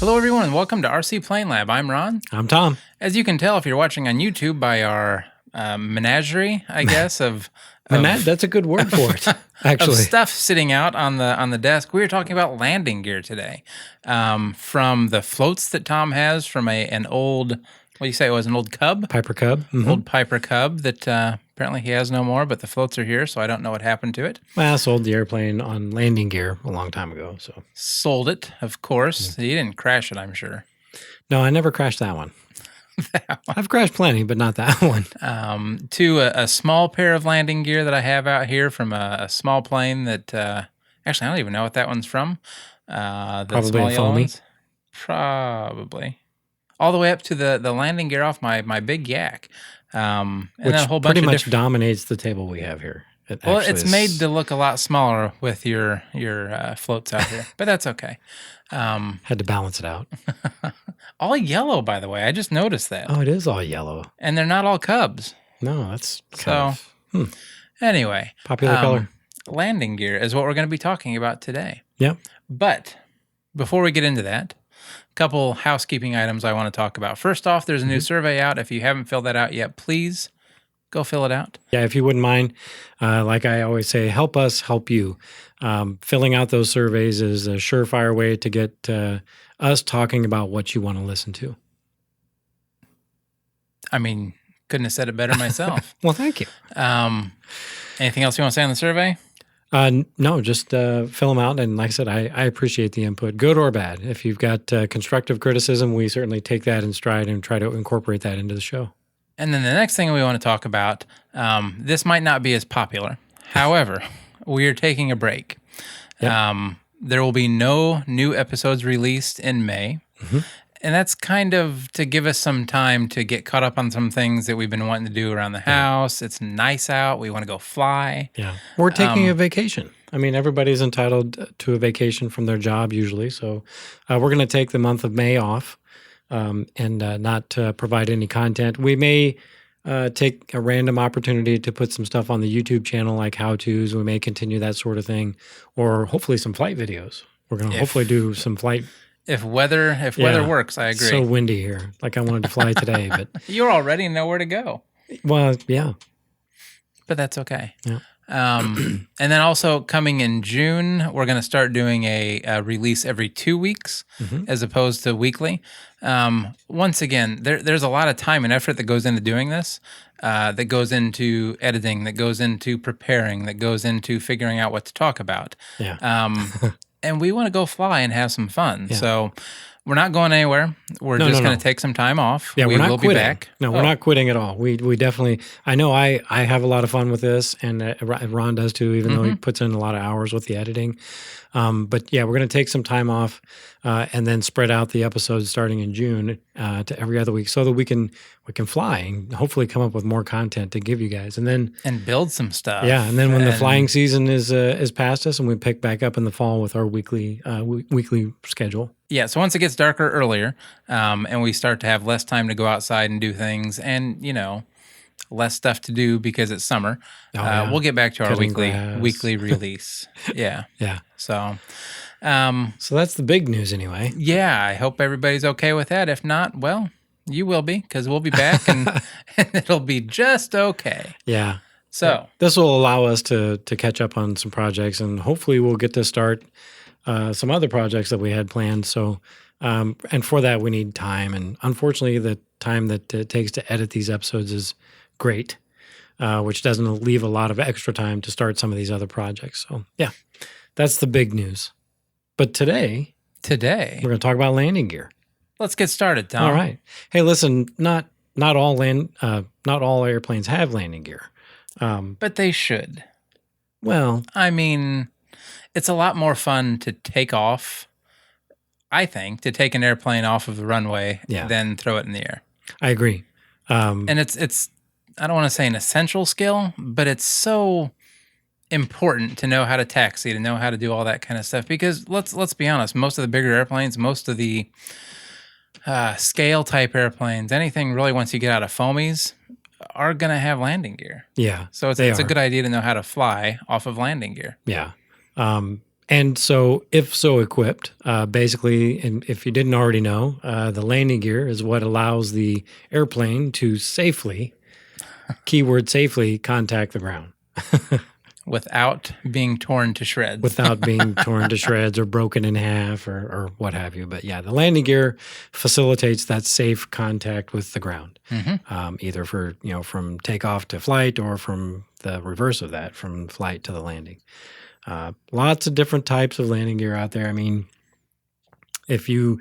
Hello, everyone, and welcome to RC Plane Lab. I'm Ron. I'm Tom. As you can tell, if you're watching on YouTube, by our menagerie, I guess, of That's a good word for it, actually. of stuff sitting out on the desk. We were talking about landing gear today, from the floats that Tom has from an old, what do you say it was, an old Cub? Piper Cub. Mm-hmm. Old Piper Cub that apparently he has no more, but the floats are here, so I don't know what happened to it. Well, I sold the airplane on landing gear a long time ago. So Sold it, of course. He didn't crash it, I'm sure. no, I never crashed that one. I've crashed plenty, but not that one. To a small pair of landing gear that I have out here from a small plane that, actually, I don't even know what that one's from. The Probably small a yellow foamy. ones? Probably. All the way up to the landing gear off my big yak. And Which then a whole bunch pretty of much different. dominates the table we have here. Well, it's made to look a lot smaller with your floats out here, but that's okay. Had to balance it out. All yellow, by the way. I just noticed that. Oh, it is all yellow. And they're not all Cubs. No, that's kind of Anyway. popular color. Landing gear is what we're going to be talking about today. Yep. But before we get into that, a couple housekeeping items I want to talk about. First off, there's a new survey out. If you haven't filled that out yet, please go fill it out. Yeah, if you wouldn't mind, like I always say, help us help you. Filling out those surveys is a surefire way to get us talking about what you want to listen to. I mean, couldn't have said it better myself. Well, thank you. Anything else you want to say on the survey? No, just fill them out. And like I said, I appreciate the input, good or bad. If you've got constructive criticism, we certainly take that in stride and try to incorporate that into the show. And then the next thing we want to talk about, this might not be as popular. However, we are taking a break. Yep. There will be no new episodes released in May. Mm-hmm. And that's kind of to give us some time to get caught up on some things that we've been wanting to do around the house. It's nice out. We want to go fly. Yeah. We're taking a vacation. I mean, everybody's entitled to a vacation from their job usually. So we're going to take the month of May off and not provide any content. We may take a random opportunity to put some stuff on the YouTube channel like how-tos. We may continue that sort of thing, or hopefully some flight videos. We're going to hopefully do some flight. If weather works, I agree. It's so windy here. Like I wanted to fly today, but You already know where to go. well, yeah. But that's okay. Yeah. And then also coming in June, we're going to start doing a release every 2 weeks as opposed to weekly. Once again, there's a lot of time and effort that goes into doing this, that goes into editing, that goes into preparing, that goes into figuring out what to talk about. Yeah. And we want to go fly and have some fun. Yeah. So we're not going anywhere. We're just going to take some time off. Yeah, we we're not will quitting. be back. No, we're not quitting at all. We definitely. I know I have a lot of fun with this, and Ron does too, even though he puts in a lot of hours with the editing. But yeah, we're going to take some time off and then spread out the episodes starting in June to every other week, so that we can fly and hopefully come up with more content to give you guys. And then build some stuff. Yeah, and then when the flying season is past us, and we pick back up in the fall with our weekly schedule. Yeah, so once it gets darker earlier, and we start to have less time to go outside and do things, and less stuff to do because it's summer, we'll get back to our weekly release. Yeah. Yeah. So that's the big news anyway. Yeah, I hope everybody's okay with that. If not, well, you will be, because we'll be back and it'll be just okay. Yeah. So this will allow us to catch up on some projects, and hopefully we'll get to start some other projects that we had planned. So, and for that we need time, and unfortunately the time that it takes to edit these episodes is great, which doesn't leave a lot of extra time to start some of these other projects. So yeah, that's the big news. But today we're going to talk about landing gear. Let's get started, Tom. All right. Hey, listen, not all airplanes have landing gear. But they should. Well, I mean, it's a lot more fun to take off, I think, to take an airplane off of the runway than throw it in the air. I agree. And it's I don't want to say an essential skill, but it's so important to know how to taxi, to know how to do all that kind of stuff. Because let's be honest, most of the bigger airplanes, most of the scale type airplanes, anything really once you get out of foamies, are going to have landing gear. Yeah. So it's a good idea to know how to fly off of landing gear. Yeah. And so, if so equipped, basically, and if you didn't already know, the landing gear is what allows the airplane to safely, keyword safely, contact the ground without being torn to shreds. without being torn to shreds or broken in half or what have you. But yeah, the landing gear facilitates that safe contact with the ground, either for from takeoff to flight or from the reverse of that, from flight to the landing. Lots of different types of landing gear out there. I mean, if you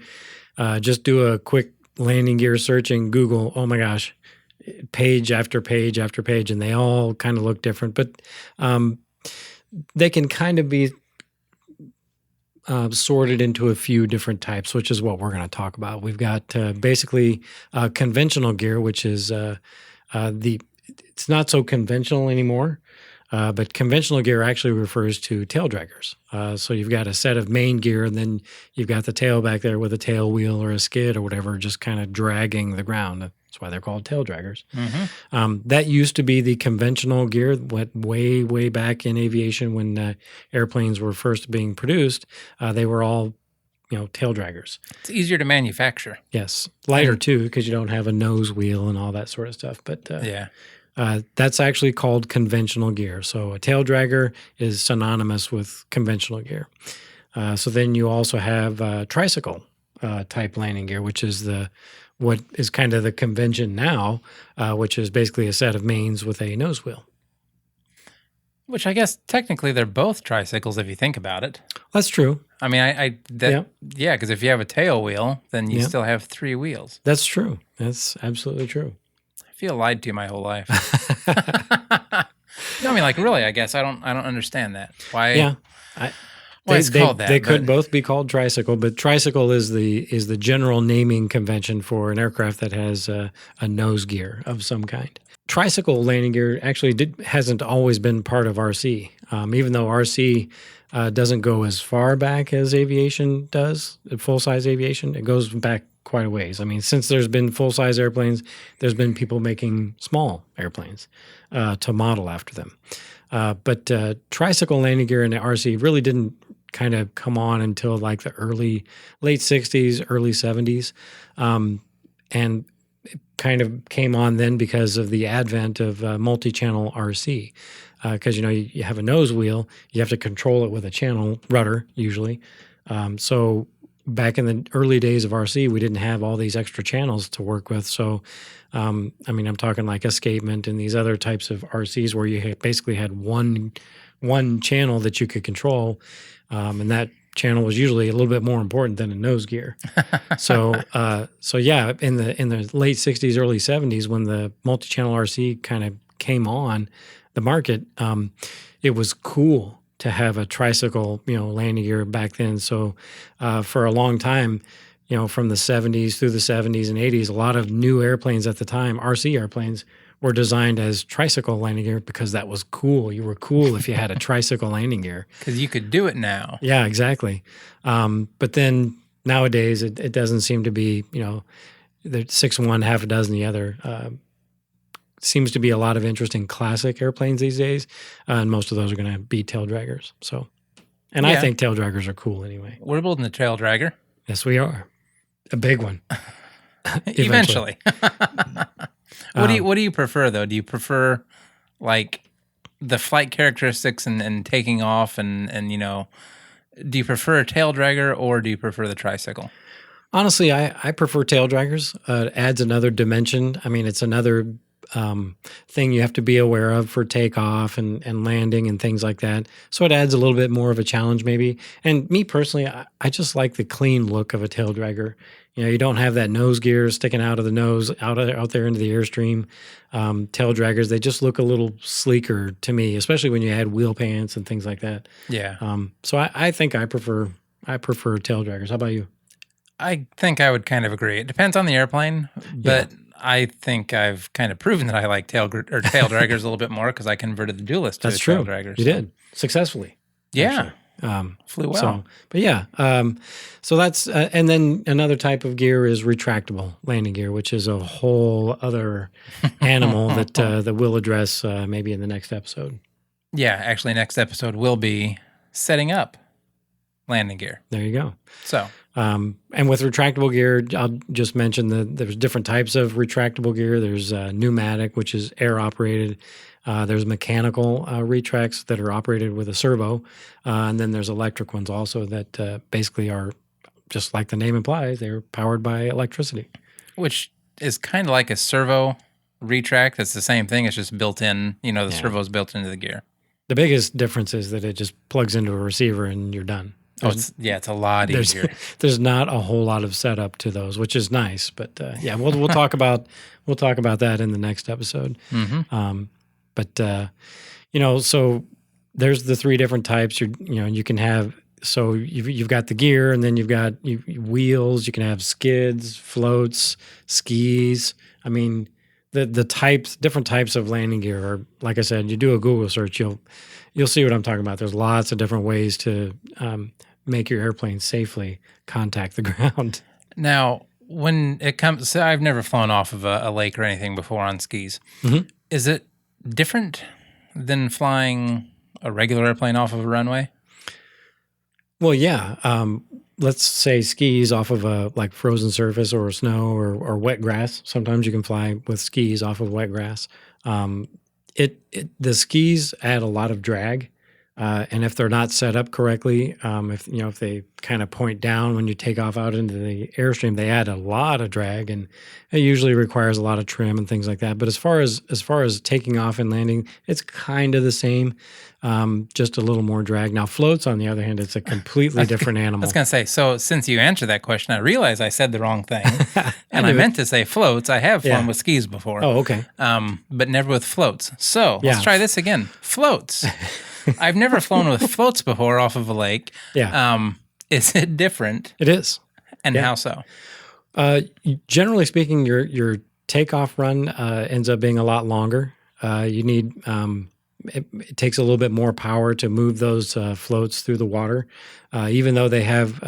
just do a quick landing gear search in Google, oh my gosh, page after page after page, and they all kind of look different, but they can kind of be sorted into a few different types, which is what we're going to talk about. We've got basically conventional gear, which is it's not so conventional anymore. But conventional gear actually refers to tail draggers. So you've got a set of main gear, and then you've got the tail back there with a tail wheel or a skid or whatever, just kind of dragging the ground. That's why they're called tail draggers. That used to be the conventional gear, way, way back in aviation when airplanes were first being produced. They were all tail draggers. It's easier to manufacture. Yes. Lighter too, because you don't have a nose wheel and all that sort of stuff. But yeah. That's actually called conventional gear. So a tail dragger is synonymous with conventional gear. So then you also have tricycle type landing gear, which is what is kind of the convention now, which is basically a set of mains with a nose wheel. Which I guess technically they're both tricycles if you think about it. That's true. I mean, because if you have a tail wheel, then you still have 3 wheels. That's true. That's absolutely true. I feel lied to my whole life. No, I mean, like, really, I guess I don't understand that. Why? Yeah. Why it's called that? They could both be called tricycle, but tricycle is the general naming convention for an aircraft that has a nose gear of some kind. Tricycle landing gear actually hasn't always been part of RC, even though RC doesn't go as far back as aviation does, full-size aviation. It goes back quite a ways. I mean, since there's been full-size airplanes, there's been people making small airplanes to model after them. But tricycle landing gear in the RC really didn't kind of come on until like the late 60s, early 70s. And it kind of came on then because of the advent of multi-channel RC. Because, you have a nose wheel, you have to control it with a channel rudder usually. So back in the early days of RC, we didn't have all these extra channels to work with. So, I'm talking like escapement and these other types of RCs where you basically had one channel that you could control, and that channel was usually a little bit more important than a nose gear. So yeah, in the late 60s, early 70s, when the multi-channel RC kind of came on the market, it was cool to have a tricycle, landing gear back then. So for a long time, from the 70s through the 70s and 80s, a lot of new airplanes at the time, RC airplanes, were designed as tricycle landing gear because that was cool. You were cool if you had a tricycle landing gear. Because you could do it now. Yeah, exactly. But then nowadays, it doesn't seem to be, the 6 one, half a dozen the other. Seems to be a lot of interest in classic airplanes these days, and most of those are going to be tail draggers. So, and I think tail draggers are cool anyway. We're building a tail dragger. Yes, we are. A big one. Eventually. What do you prefer though? Do you prefer like the flight characteristics and taking off and do you prefer a tail dragger or do you prefer the tricycle? Honestly, I prefer tail draggers. It adds another dimension. I mean, it's another thing you have to be aware of for takeoff and landing and things like that. So it adds a little bit more of a challenge maybe. And me personally, I just like the clean look of a tail dragger. You don't have that nose gear sticking out of the nose, out there into the airstream. Tail draggers, they just look a little sleeker to me, especially when you add wheel pants and things like that. Yeah. So I think I prefer tail draggers. How about you? I think I would kind of agree. It depends on the airplane, but I think I've kind of proven that I like tail draggers a little bit more because I converted the Duelist to tail dragger. You did successfully. Yeah. Flew well. So that's and then another type of gear is retractable landing gear, which is a whole other animal that we'll address maybe in the next episode. Yeah, actually, next episode will be setting up landing gear. There you go. So, and with retractable gear, I'll just mention that there's different types of retractable gear. There's pneumatic, which is air operated. There's mechanical retracts that are operated with a servo. And then there's electric ones also that basically are just like the name implies, they're powered by electricity. which is kind of like a servo retract. It's the same thing. It's just built in, the servo's built into the gear. The biggest difference is that it just plugs into a receiver and you're done. It's a lot easier. There's not a whole lot of setup to those, which is nice. But we'll talk about that in the next episode. Mm-hmm. So there's the three different types. You can have. So you've got the gear, and then you've got wheels. You can have skids, floats, skis. I mean, the different types of landing gear are, like I said, you do a Google search, you'll see what I'm talking about. There's lots of different ways to make your airplane safely contact the ground. Now, when it comes, so I've never flown off of a lake or anything before on skis. Mm-hmm. Is it different than flying a regular airplane off of a runway? Well, yeah. Let's say skis off of a frozen surface or snow or wet grass. Sometimes you can fly with skis off of wet grass. The skis add a lot of drag, and if they're not set up correctly, if they kind of point down when you take off out into the airstream, they add a lot of drag, and it usually requires a lot of trim and things like that. But as far as taking off and landing, it's kind of the same. Just a little more drag. Now, floats, on the other hand, it's a completely different animal. I was going to say, so since you answered that question, I realized I said the wrong thing. And I meant to say floats. I have flown with skis before. Oh, okay. But never with floats. So let's try this again. Floats. I've never flown with floats before off of a lake. Yeah. Is it different? It is. And how so? Generally speaking, your takeoff run ends up being a lot longer. You need... It takes a little bit more power to move those floats through the water, even though they have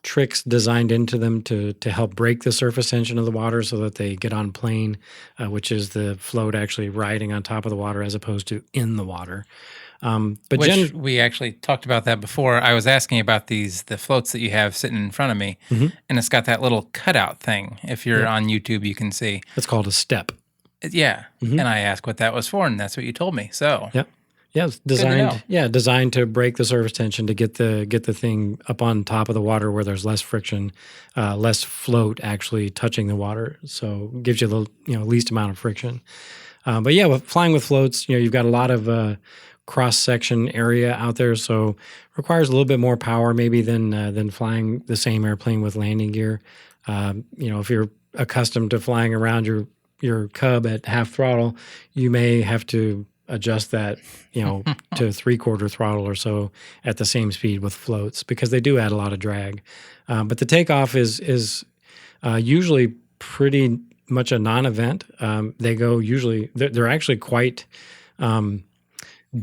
tricks designed into them to help break the surface tension of the water so that they get on plane, which is the float actually riding on top of the water as opposed to in the water. We actually talked about that before. I was asking about the floats that you have sitting in front of me, and it's got that little cutout thing. If you're on YouTube, you can see. It's called a step. Yeah, and I asked what that was for, and that's what you told me. So it's designed. Designed to break the surface tension to get the thing up on top of the water where there's less friction, less float actually touching the water. So it gives you the least amount of friction. With flying with floats, you've got a lot of cross section area out there, so requires a little bit more power maybe than flying the same airplane with landing gear. If you're accustomed to flying around your Cub at half throttle, you may have to adjust that, to 3/4 throttle or so at the same speed with floats because they do add a lot of drag. But the takeoff is usually pretty much a non-event. They go usually they're actually quite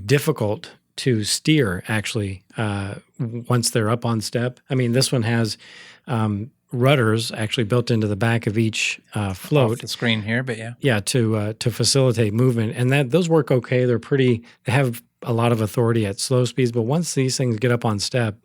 difficult to steer actually once they're up on step. I mean, this one has rudders actually built into the back of each float. Off the screen here, but to facilitate movement, and those work okay. They have a lot of authority at slow speeds, but once these things get up on step,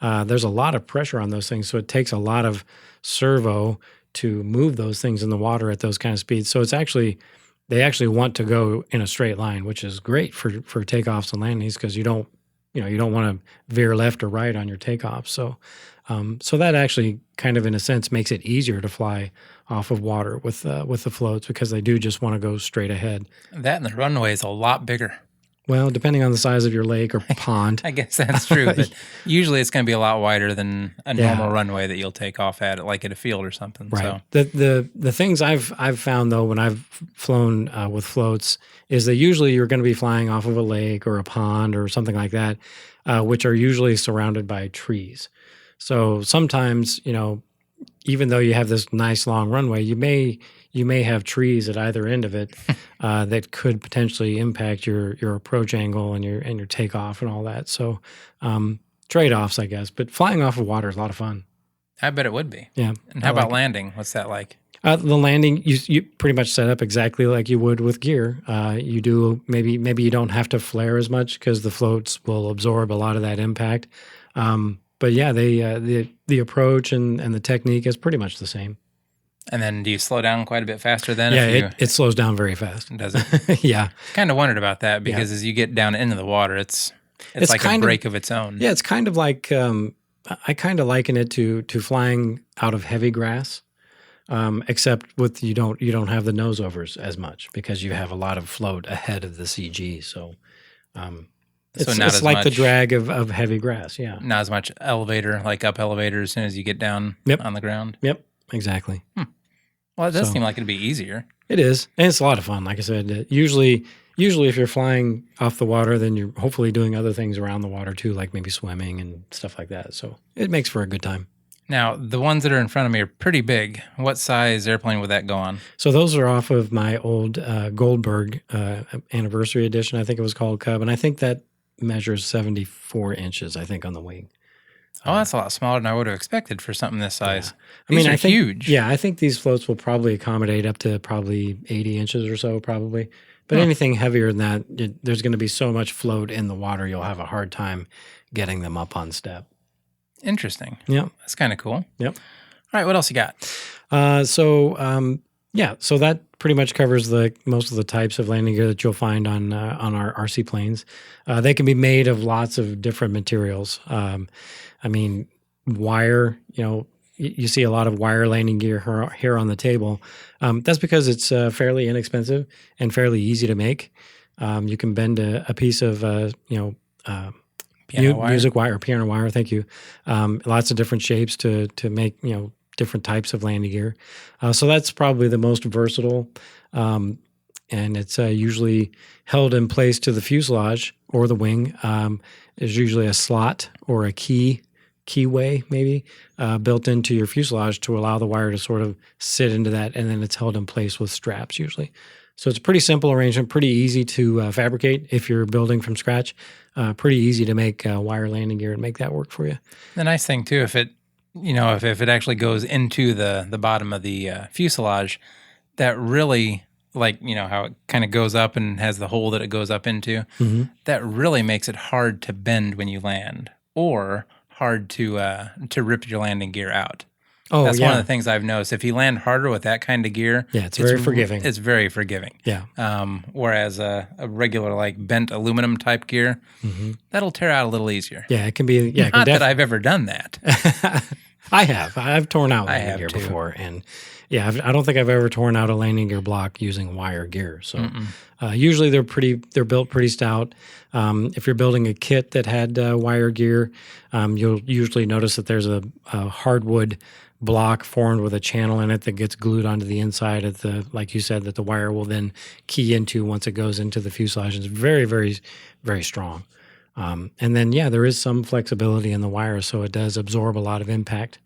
there's a lot of pressure on those things, so it takes a lot of servo to move those things in the water at those kind of speeds. So they actually want to go in a straight line, which is great for takeoffs and landings because you don't want to veer left or right on your takeoff. So that actually kind of, in a sense, makes it easier to fly off of water with the floats because they do just want to go straight ahead. That and the runway is a lot bigger. Well, depending on the size of your lake or pond. I guess that's true, but usually it's going to be a lot wider than a normal runway that you'll take off at, like at a field or something. Right. So. The things I've found, though, when I've flown with floats is that usually you're going to be flying off of a lake or a pond or something like that, which are usually surrounded by trees. So sometimes, even though you have this nice long runway, you may have trees at either end of it that could potentially impact your approach angle and your takeoff and all that. So trade-offs, I guess. But flying off of water is a lot of fun. I bet it would be. Yeah. And how about landing? What's that like? The landing, you pretty much set up exactly like you would with gear. You do maybe you don't have to flare as much because the floats will absorb a lot of that impact. But yeah, the approach and the technique is pretty much the same. And then do you slow down quite a bit faster then? Yeah, it slows down very fast. Does it? Yeah. Kind of wondered about that because as you get down into the water, it's like a break of its own. Yeah, it's kind of like I kind of liken it to flying out of heavy grass. Except with you don't have the nose overs as much because you have a lot of float ahead of the CG. So it's like the drag of heavy grass. Yeah. Not as much elevator, like up elevator as soon as you get down on the ground. Yep. Exactly. Well, it does seem like it'd be easier. It is. And it's a lot of fun. Like I said, usually if you're flying off the water, then you're hopefully doing other things around the water too, like maybe swimming and stuff like that. So it makes for a good time. Now, the ones that are in front of me are pretty big. What size airplane would that go on? So those are off of my old Goldberg anniversary edition, I think it was called Cub. And I think that measures 74 inches, I think, on the wing. Oh, that's a lot smaller than I would have expected for something this size. Yeah. I think huge. Yeah, I think these floats will probably accommodate up to probably 80 inches or so, probably. But anything heavier than that, there's going to be so much float in the water, you'll have a hard time getting them up on step. Interesting. Yeah. That's kind of cool. Yep. All right, what else you got? So that pretty much covers most of the types of landing gear that you'll find on our RC planes. They can be made of lots of different materials. Wire, you see a lot of wire landing gear here on the table. That's because it's fairly inexpensive and fairly easy to make. You can bend a piece of, music wire or piano wire. Thank you. Lots of different shapes to make different types of landing gear. So that's probably the most versatile, and it's usually held in place to the fuselage or the wing. There's usually a slot or a keyway maybe built into your fuselage to allow the wire to sort of sit into that, and then it's held in place with straps usually. So it's a pretty simple arrangement, pretty easy to fabricate if you're building from scratch. Pretty easy to make wire landing gear and make that work for you. The nice thing too, if it actually goes into the bottom of the fuselage, that really, how it kind of goes up and has the hole that it goes up into, that really makes it hard to bend when you land, or hard to rip your landing gear out. Oh, that's one of the things I've noticed. If you land harder with that kind of gear, it's very forgiving. It's very forgiving. Yeah. Whereas a regular bent aluminum type gear, that'll tear out a little easier. Yeah, it can be. Yeah, not that I've ever done that. I have. I've torn out landing gear before, and I don't think I've ever torn out a landing gear block using wire gear. So usually they're built pretty stout. If you're building a kit that had wire gear, you'll usually notice that there's a hardwood block formed with a channel in it that gets glued onto the inside of like you said, that the wire will then key into once it goes into the fuselage. It's very, very, very strong. And then, there is some flexibility in the wire, so it does absorb a lot of impact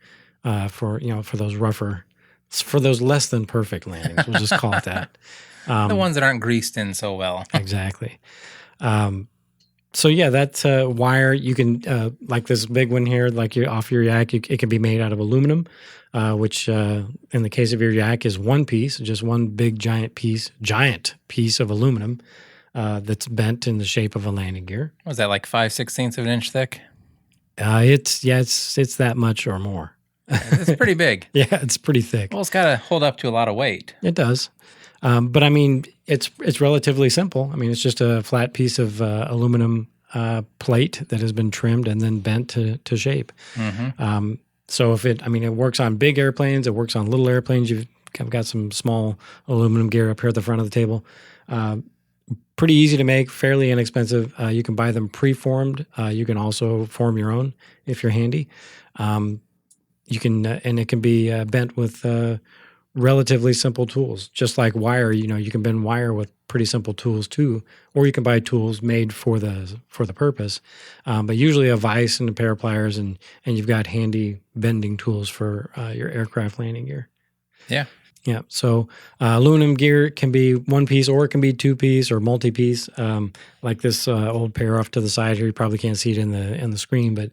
for those less than perfect landings. We'll just call it that. The ones that aren't greased in so well. Exactly. That's wire. You can, like this big one here, like off your yak, it can be made out of aluminum, which in the case of your yak is one piece, just one big giant piece of aluminum that's bent in the shape of a landing gear. Was that like 5/16 of an inch thick? It's that much or more. It's pretty big. Yeah, it's pretty thick. Well, it's got to hold up to a lot of weight. It does. But it's relatively simple. It's just a flat piece of aluminum plate that has been trimmed and then bent to shape. So if it works on big airplanes, it works on little airplanes. I've got some small aluminum gear up here at the front of the table. Pretty easy to make, fairly inexpensive. You can buy them pre-formed. You can also form your own if you're handy. You can, and it can be bent with relatively simple tools, just like wire. You can bend wire with pretty simple tools too, or you can buy tools made for the purpose. But usually a vise and a pair of pliers, and you've got handy bending tools for your aircraft landing gear. Yeah. Yeah. So aluminum gear can be one piece, or it can be two piece or multi-piece. Like this old pair off to the side here, you probably can't see it in the screen, but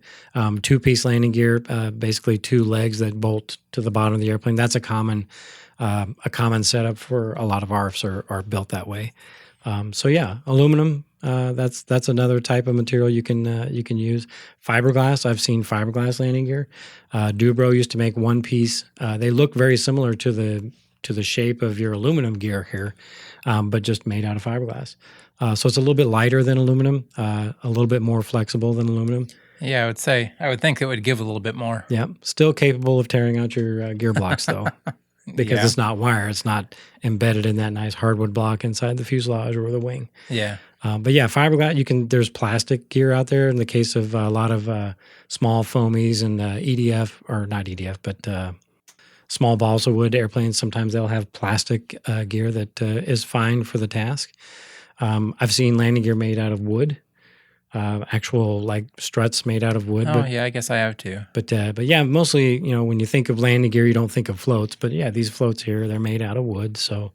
two-piece landing gear, basically two legs that bolt to the bottom of the airplane. That's a common a common setup for a lot of ARFs are built that way. So yeah, aluminum. That's another type of material you can use. Fiberglass. I've seen fiberglass landing gear. Dubro used to make one piece. They look very similar to the shape of your aluminum gear here, but just made out of fiberglass. So it's a little bit lighter than aluminum, a little bit more flexible than aluminum. Yeah, I would think it would give a little bit more. Yeah, still capable of tearing out your gear blocks though, because it's not wire. It's not embedded in that nice hardwood block inside the fuselage or the wing. Yeah. But yeah, fiberglass. There's plastic gear out there. In the case of a lot of small foamies and EDF, or not EDF, but small balsa wood airplanes. Sometimes they'll have plastic gear that is fine for the task. I've seen landing gear made out of wood. Actual like struts made out of wood. Oh, yeah, I guess I have too. But yeah, mostly, when you think of landing gear, you don't think of floats. But yeah, these floats here, they're made out of wood. So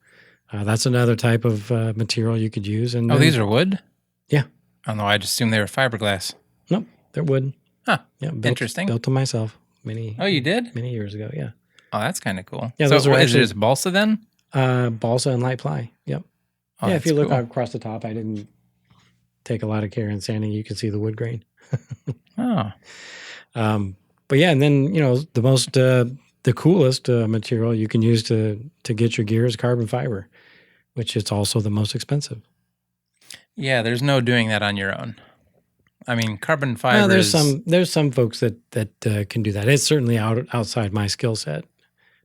that's another type of material you could use. And these are wood? Yeah. Oh, no, I just assumed they were fiberglass. Nope, they're wood. Huh, yeah, interesting. Built to myself Oh, you did? Many years ago, yeah. Oh, that's kind of cool. Yeah, so those are is it just balsa then? Balsa and light ply, yep. Oh, yeah, if you look cool. across the top, I didn't take a lot of care in sanding. You can see the wood grain. Oh. But yeah, and then, the coolest material you can use to get your gear is carbon fiber, which is also the most expensive. Yeah, there's no doing that on your own. I mean, carbon fiber. No, there's some folks that can do that. It's certainly outside my skill set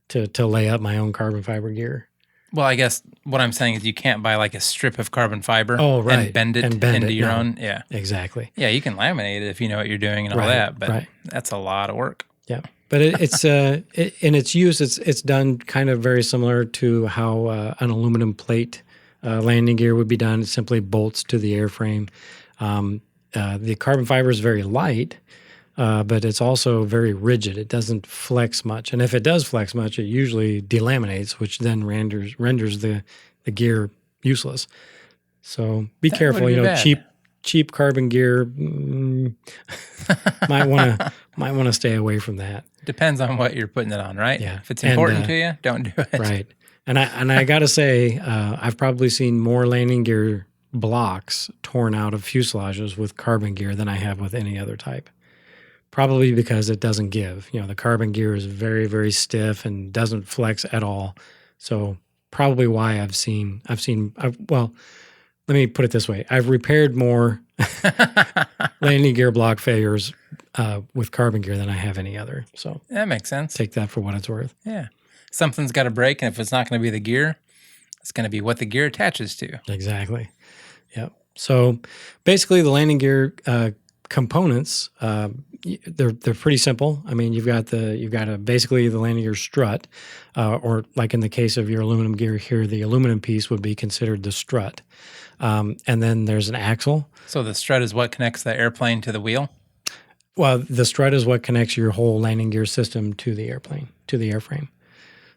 to lay up my own carbon fiber gear. Well, I guess what I'm saying is you can't buy like a strip of carbon fiber right. and bend it into your own. Yeah, exactly. Yeah, you can laminate it if you know what you're doing and all that, but that's a lot of work. Yeah, but it's in its use, it's done kind of very similar to how an aluminum plate landing gear would be done. It simply bolts to the airframe. The carbon fiber is very light, but it's also very rigid. It doesn't flex much. And if it does flex much, it usually delaminates, which then renders the gear useless. So be careful. Cheap carbon gear might want to stay away from that. Depends on what you're putting it on, right? Yeah. If it's important to you, don't do it. Right. And I got to say, I've probably seen more landing gear blocks torn out of fuselages with carbon gear than I have with any other type. Probably because it doesn't give. The carbon gear is very, very stiff and doesn't flex at all. So probably why well, let me put it this way. I've repaired more landing gear block failures with carbon gear than I have any other. So that makes sense. Take that for what it's worth. Yeah. Something's got to break, and if it's not going to be the gear, it's going to be what the gear attaches to. Exactly. Yep. So basically the landing gear components, they're pretty simple. I mean, you've got basically the landing gear strut, or like in the case of your aluminum gear here, the aluminum piece would be considered the strut. And then there's an axle. So the strut is what connects the airplane to the wheel? Well, the strut is what connects your whole landing gear system to the airplane, to the airframe.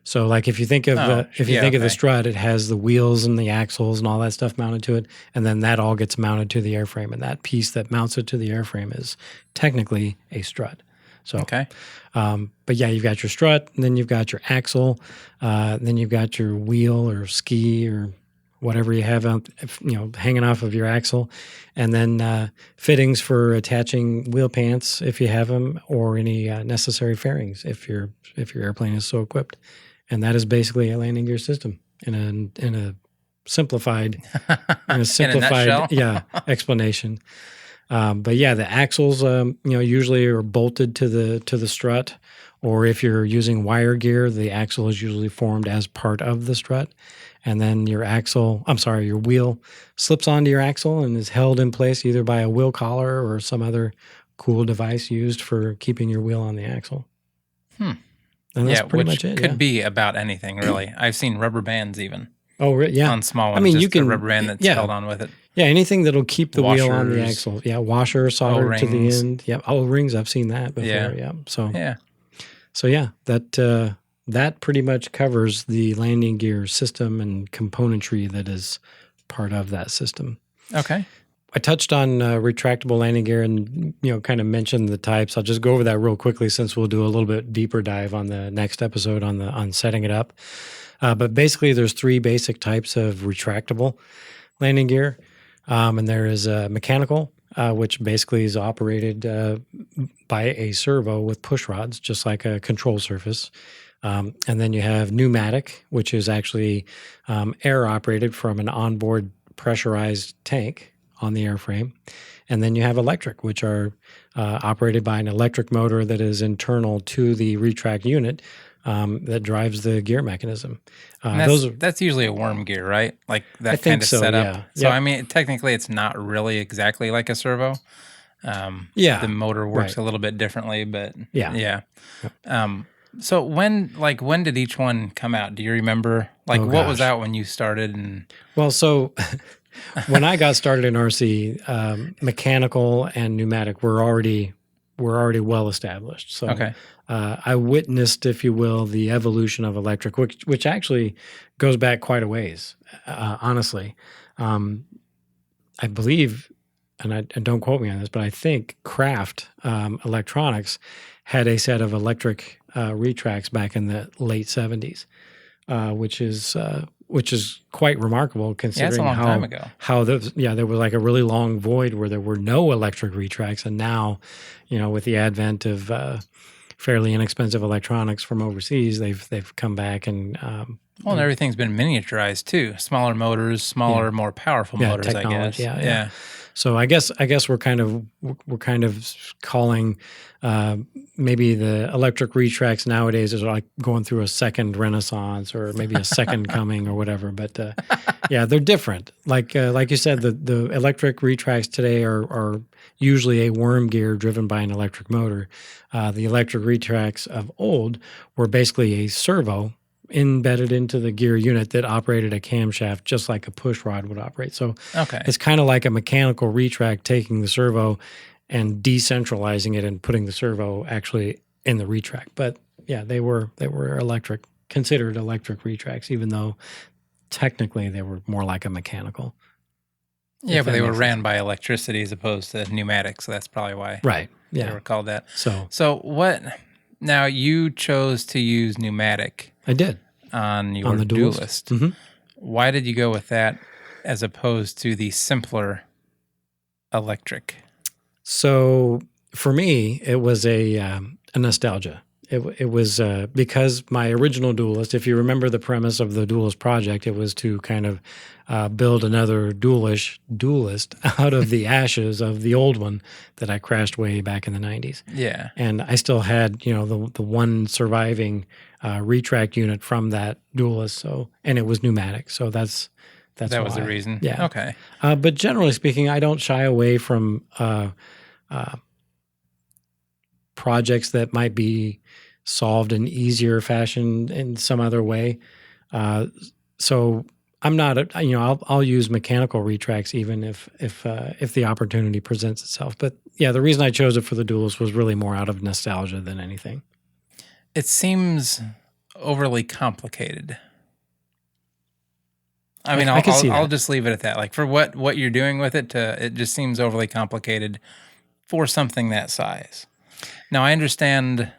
So, like if you think of the strut, it has the wheels and the axles and all that stuff mounted to it, and then that all gets mounted to the airframe, and that piece that mounts it to the airframe is technically a strut. So, okay. But yeah, you've got your strut, and then you've got your axle, then you've got your wheel or ski or whatever you have out, hanging off of your axle, and then fittings for attaching wheel pants if you have them, or any necessary fairings if your airplane is so equipped. And that is basically a landing gear system in a simplified explanation. But yeah, the axles usually are bolted to the strut, or if you're using wire gear, the axle is usually formed as part of the strut. And then your wheel slips onto your axle and is held in place either by a wheel collar or some other cool device used for keeping your wheel on the axle. And that's pretty much it. Could be about anything, really. I've seen rubber bands even. Oh, yeah. On small ones. I mean, you can a rubber band that's held on with it. Yeah, anything that'll keep the wheel on the axle. Yeah, washer soldered to the end. Yeah, O-rings. I've seen that before. Yeah. So yeah, that pretty much covers the landing gear system and componentry that is part of that system. Okay. I touched on retractable landing gear and kind of mentioned the types. I'll just go over that real quickly since we'll do a little bit deeper dive on the next episode on setting it up. But basically, there's three basic types of retractable landing gear. And there is mechanical, which basically is operated by a servo with push rods, just like a control surface. And then you have pneumatic, which is actually air operated from an onboard pressurized tank on the airframe. And then you have electric, which are operated by an electric motor that is internal to the retract unit that drives the gear mechanism. That's usually a worm gear, right? Like that kind of setup. Yeah. So, Yep. I mean, technically, it's not really exactly like a servo. Yeah. The motor works Right. a little bit differently, but Yeah. yeah. So when did each one come out? Do you remember? Like, Oh, what was gosh. out when you started? And Well, so when I got started in RC, mechanical and pneumatic were already well established. So okay, I witnessed, if you will, the evolution of electric, which actually goes back quite a ways. Honestly, I believe, and don't quote me on this, but I think Kraft Electronics had a set of electric retracts back in the late '70s, which is quite remarkable yeah, it's considering a long time ago. how there was like a really long void where there were no electric retracts, and now, with the advent of fairly inexpensive electronics from overseas, they've come back and Well, and everything's been miniaturized too. Smaller motors, smaller, more powerful motors. I guess. technology. Yeah. So I guess we're kind of calling maybe the electric retracts nowadays is like going through a second renaissance or maybe a second coming or whatever. But yeah, they're different. Like you said, the electric retracts today are usually a worm gear driven by an electric motor. The electric retracts of old were basically a servo embedded into the gear unit that operated a camshaft just like a push rod would operate. So Okay. it's kind of like a mechanical retract taking the servo and decentralizing it and putting the servo actually in the retract. But yeah, they were considered electric retracts, even though technically they were more like a mechanical. Yeah, if but that they were makes ran by electricity as opposed to pneumatic, so that's probably why Right. they Yeah. were called that. So So what? Now you chose to use pneumatic I did on your on the Duelist. Duelist. Why did you go with that as opposed to the simpler electric? So for me, it was a nostalgia. It was because my original Duelist, if you remember the premise of the Duelist project, it was to kind of build another Duelist out of the ashes of the old one that I crashed way back in the 90s. Yeah. And I still had, the one surviving retract unit from that Duelist. So, and it was pneumatic. So that's That was the why. reason. Yeah. Okay. But generally speaking, I don't shy away from projects that might be solved in easier fashion in some other way. So I'm not, I'll use mechanical retracts even if the opportunity presents itself. But yeah, the reason I chose it for the Duelist was really more out of nostalgia than anything. It seems overly complicated. I mean, I can see I'll that. just leave it at that. Like for what you're doing with it, it just seems overly complicated for something that size. Now, I understand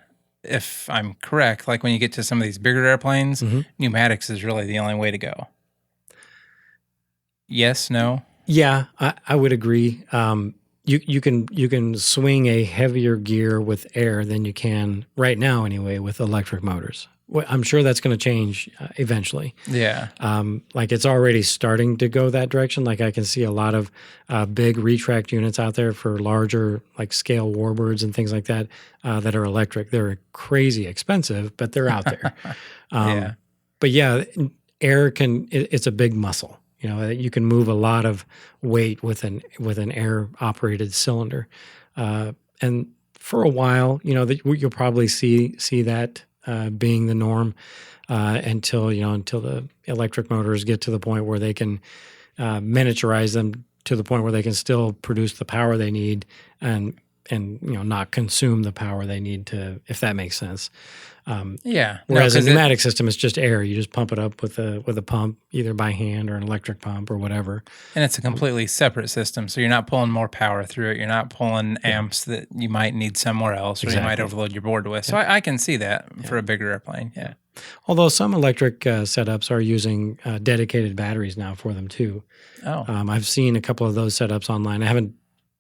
if I'm correct, like when you get to some of these bigger airplanes, pneumatics is really the only way to go. Yes, no? Yeah, I would agree. You can swing a heavier gear with air than you can right now anyway with electric motors. Well, I'm sure that's going to change eventually. Yeah. Like it's already starting to go that direction. Like I can see a lot of big retract units out there for larger like scale warbirds and things like that that are electric. They're crazy expensive, but they're out there. Yeah. But yeah, air it's a big muscle. You can move a lot of weight with an air operated cylinder, and for a while, you'll probably see that being the norm until the electric motors get to the point where they can miniaturize them to the point where they can still produce the power they need and not consume the power they need to, if that makes sense. Yeah. Whereas No, a 'cause pneumatic system is just air. You just pump it up with a pump, either by hand or an electric pump or whatever. and it's a completely separate system. So you're not pulling more power through it. You're not pulling amps that you might need somewhere else or you might Exactly. overload your board with. So I can see that for a bigger airplane. Yeah. Although some electric setups are using dedicated batteries now for them too. Oh, I've seen a couple of those setups online. I haven't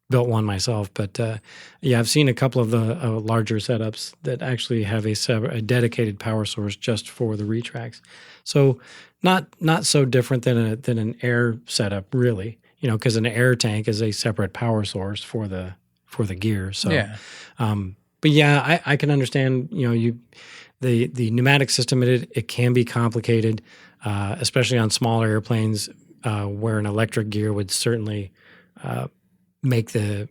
built one myself, but I've seen a couple of the larger setups that actually have a dedicated power source just for the retracts. So not so different than an air setup, really. Because an air tank is a separate power source for the gear. So yeah. but yeah, I can understand. The pneumatic system, it can be complicated, especially on smaller airplanes, where an electric gear would certainly make the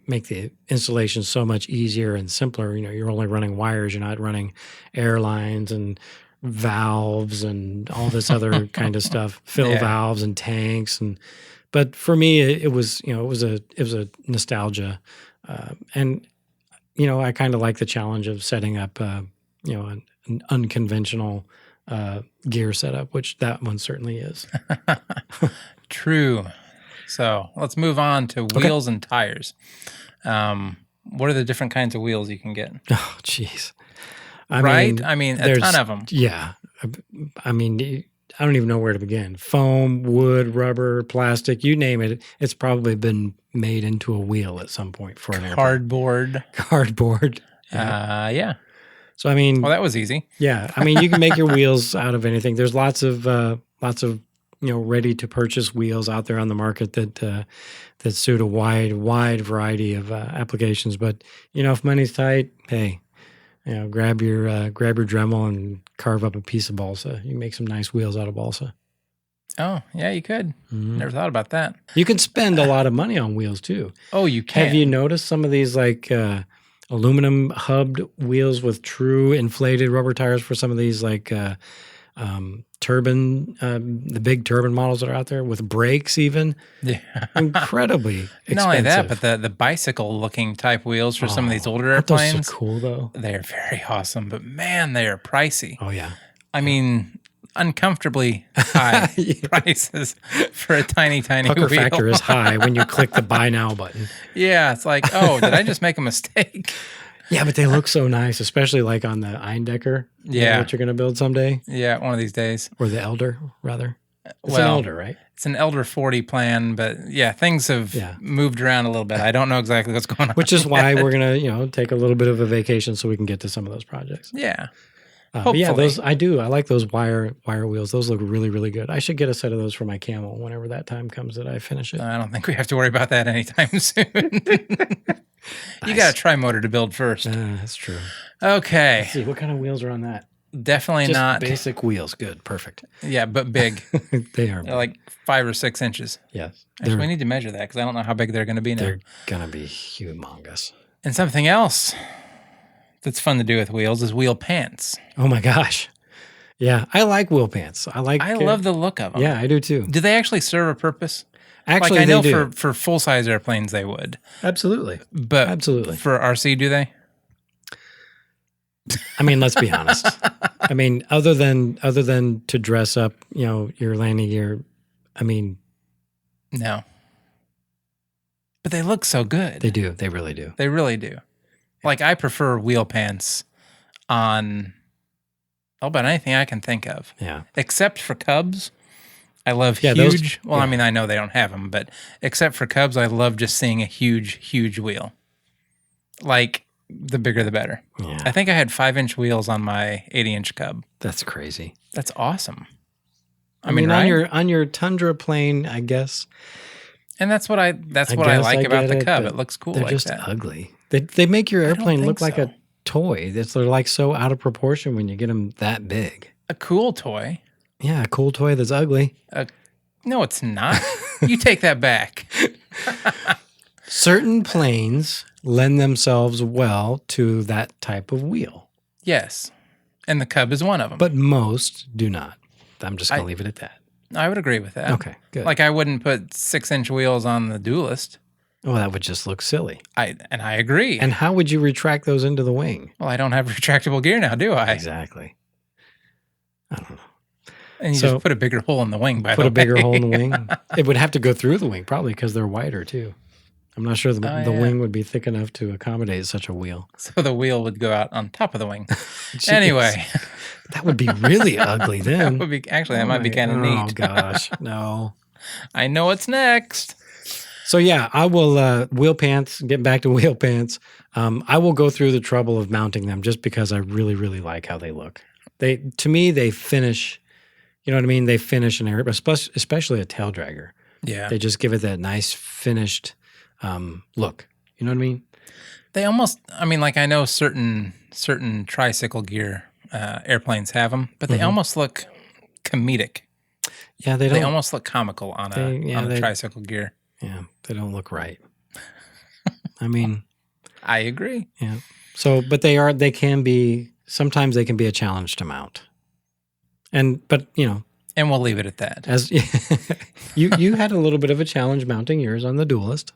installation so much easier and simpler. You're only running wires. You're not running air lines and valves and all this other kind of stuff, fill valves and tanks. But for me, it was a nostalgia, and I kind of like the challenge of setting up an unconventional gear setup, which that one certainly is. True. So let's move on to wheels and tires. What are the different kinds of wheels you can get? Oh, jeez. I mean, a there's- ton of them. Yeah. I mean, I don't even know where to begin. Foam, wood, rubber, plastic, you name it. It's probably been made into a wheel at some point for an airplane. Cardboard. Cardboard. Yeah. So, I mean, Well, that was easy. yeah, I mean, you can make your wheels out of anything. There's lots of ready to purchase wheels out there on the market that suit a wide variety of applications. But if money's tight, hey, grab your Dremel and carve up a piece of balsa. You can make some nice wheels out of balsa. Oh, yeah, you could. Never thought about that. You can spend a lot of money on wheels too. Oh, you can. Have you noticed some of these like aluminum hubbed wheels with true inflated rubber tires for some of these like turbine, the big turbine models that are out there with brakes even? Yeah. Incredibly expensive. Not only that, but the bicycle looking type wheels for some of these older Aren't those airplanes, so cool though? they are very awesome. But man, they are pricey. Oh yeah. I mean, uncomfortably high prices for a tiny Pucker wheel. factor is high when you click the buy now button. Yeah, it's like, oh, did I just make a mistake? Yeah, but they look so nice, especially like on the Eindecker. Yeah. That you're going to build someday. Yeah, one of these days. Or the Elder, rather. It's Well, an Elder, right? It's an Elder 40 plan, but yeah, things have moved around a little bit. I don't know exactly what's going on. Which is why we're going to, take a little bit of a vacation so we can get to some of those projects. Yeah. But yeah, Hopefully. those I do. I like those wire wheels. Those look really, really good. I should get a set of those for my Camel whenever that time comes that I finish it. I don't think we have to worry about that anytime soon. You got a tri-motor to build first. That's true. Okay. Let's see, what kind of wheels are on that? Definitely Just not. basic wheels. Good. Perfect. Yeah, but big. They are. They're like 5 or 6 inches. Yes. Actually, we need to measure that because I don't know how big they're going to be now. They're going to be humongous. And something else that's fun to do with wheels is wheel pants. Oh my gosh. Yeah, I like wheel pants. I love the look of them. Yeah, I do too. Do they actually serve a purpose? Actually, like I know they do. for full size airplanes they would, Absolutely. but Absolutely. for RC, do they? I mean, let's be honest. I mean, other than to dress up, your landing gear. I mean, No. But they look so good. they do. They really do. They really do. Like I prefer wheel pants on about anything I can think of, Yeah. except for Cubs. I love Yeah, those- huge. Well, I mean, I know they don't have them, but except for Cubs, I love just seeing a huge wheel. Like the bigger, the better. Yeah. I think I had 5-inch wheels on my 80-inch Cub. That's crazy. That's awesome. I mean, right? on your Tundra plane, I guess. And that's what I guess like I about get the it, Cub. but It looks cool They're like just that. ugly. They make your airplane think look like so. a toy. They're like so out of proportion when you get them that big. A cool toy. Yeah, a cool toy that's ugly. No, it's not. You take that back. Certain planes lend themselves well to that type of wheel, Yes. And the Cub is one of them. but most do not. I'm just going to leave it at that. I would agree with that. Okay, good. Like I wouldn't put 6-inch wheels on the Duelist. Oh, that would just look silly. I agree. And how would you retract those into the wing? Well, I don't have retractable gear now, do I? Exactly. I don't know. And you just put a bigger hole in the wing, by the way. Put a bigger hole in the wing. It would have to go through the wing, probably because they're wider too. I'm not sure the wing would be thick enough to accommodate such a wheel. So the wheel would go out on top of the wing. Anyway. That would be really ugly then. That might be kind of neat. Oh, gosh. No. I know what's next. So, yeah, I will, wheel pants, getting back to wheel pants, I will go through the trouble of mounting them just because I really, really like how they look. To me, they finish, you know what I mean? They finish an area, especially a tail dragger. Yeah. They just give it that nice finished look. You know what I mean? They almost, like I know certain tricycle gear airplanes have them, but they almost look comedic. Yeah, they don't. They almost look comical on a tricycle gear. Yeah, they don't look right. I mean, I agree. Yeah. So, but sometimes they can be a challenge to mount. But and we'll leave it at that. As you had a little bit of a challenge mounting yours on the Duelist.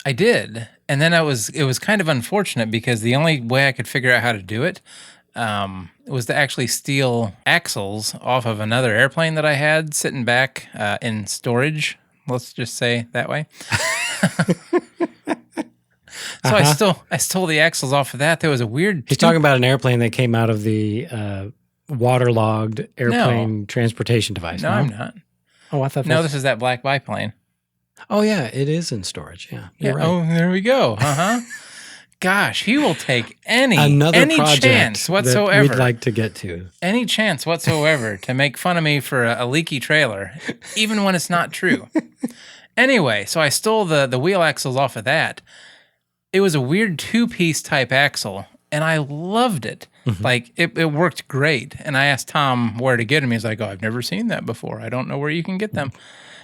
I did, and then it was kind of unfortunate because the only way I could figure out how to do it was to actually steal axles off of another airplane that I had sitting back in storage. Let's just say that way. So I stole the axles off of that. There was a weird. He's talking about an airplane that came out of the waterlogged airplane transportation device. No, I'm not. Oh, I thought. No, this is that black biplane. Oh yeah, it is in storage. Yeah, you're right. Oh, there we go. Gosh, he will take any chance whatsoever. That we'd like to get to any chance whatsoever to make fun of me for a leaky trailer, even when it's not true. Anyway, so I stole the wheel axles off of that. It was a weird 2-piece type axle, and I loved it. Mm-hmm. Like it worked great. And I asked Tom where to get them. He's like, "Oh, I've never seen that before. I don't know where you can get them."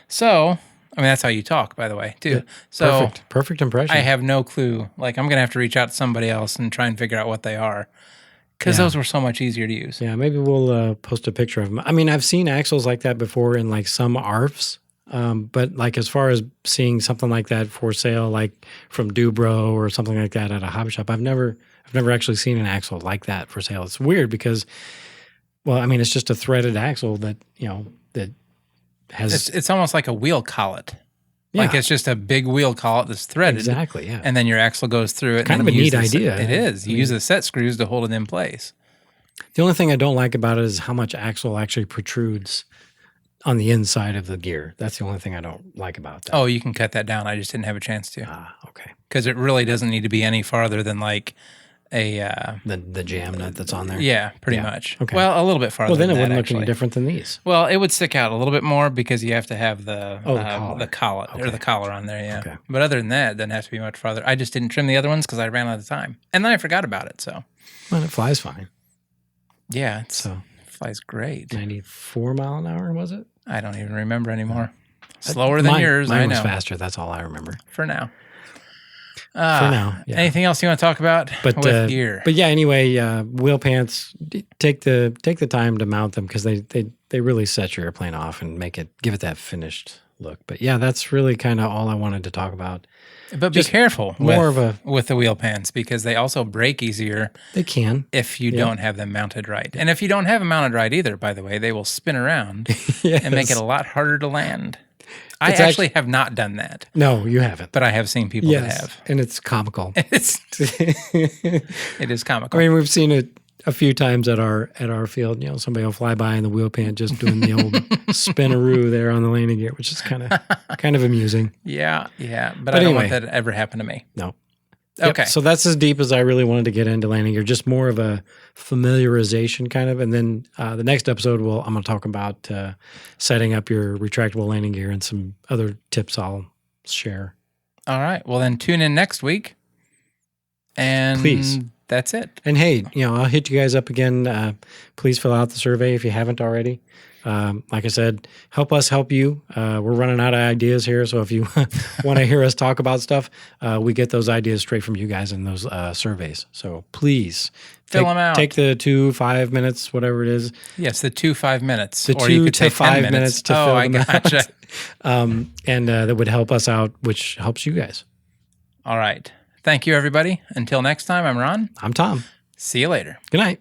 So. That's how you talk, by the way, too. Yeah, so perfect impression. I have no clue. Like, I'm going to have to reach out to somebody else and try and figure out what they are because those were so much easier to use. Yeah, maybe we'll post a picture of them. I've seen axles like that before in like some ARFs, but like as far as seeing something like that for sale, like from Dubro or something like that at a hobby shop, I've never actually seen an axle like that for sale. It's weird because, it's just a threaded axle that that. It's almost like a wheel collet. Yeah. Like it's just a big wheel collet that's threaded. Exactly, yeah. And then your axle goes through it. Kind of a neat idea. It is. You use the set screws to hold it in place. The only thing I don't like about it is how much axle actually protrudes on the inside of the gear. That's the only thing I don't like about that. Oh, you can cut that down. I just didn't have a chance to. Ah, okay. Because it really doesn't need to be any farther than like the jam nut that's on there. Yeah, pretty much. Okay. Well, a little bit farther. Well, then than it wouldn't actually look any different than these. Well, it would stick out a little bit more because you have to have the collet okay. or the collar on there. Yeah. Okay. But other than that, it doesn't have to be much farther. I just didn't trim the other ones because I ran out of time, and then I forgot about it. So. Well, it flies fine. Yeah, it flies great. 94 mile an hour, was it? I don't even remember anymore. Slower than yours. Mine I know. was faster. That's all I remember. For now. For now, yeah. Anything else you want to talk about with gear? But yeah, anyway, wheel pants. Take the time to mount them because they really set your airplane off and give it that finished look. But yeah, that's really kind of all I wanted to talk about. But be careful with the wheel pants because they also break easier. They can if you don't have them mounted right, and if you don't have them mounted right either. By the way, they will spin around and make it a lot harder to land. I actually have not done that. No, you haven't. But I have seen people that have. And it's comical. It is comical. I mean, we've seen it a few times at our field. Somebody will fly by in the wheel pant just doing the old spinaroo there on the landing gear, which is kind of amusing. Yeah. But I don't want that to ever happen to me. No. Okay. Yep, so that's as deep as I really wanted to get into landing gear, just more of a familiarization kind of. And then the next episode, I'm going to talk about setting up your retractable landing gear and some other tips I'll share. All right. Well, then tune in next week. And please. That's it. And hey, I'll hit you guys up again. Please fill out the survey if you haven't already. Like I said, help us help you. We're running out of ideas here. So if you want to hear us talk about stuff, we get those ideas straight from you guys in those surveys. So please fill them out. Take the 2-5 minutes, whatever it is. Yes, the 2-5 minutes. The 2 to 5 minutes to fill them gotcha. out. And that would help us out, which helps you guys. All right. Thank you, everybody. Until next time, I'm Ron. I'm Tom. See you later. Good night.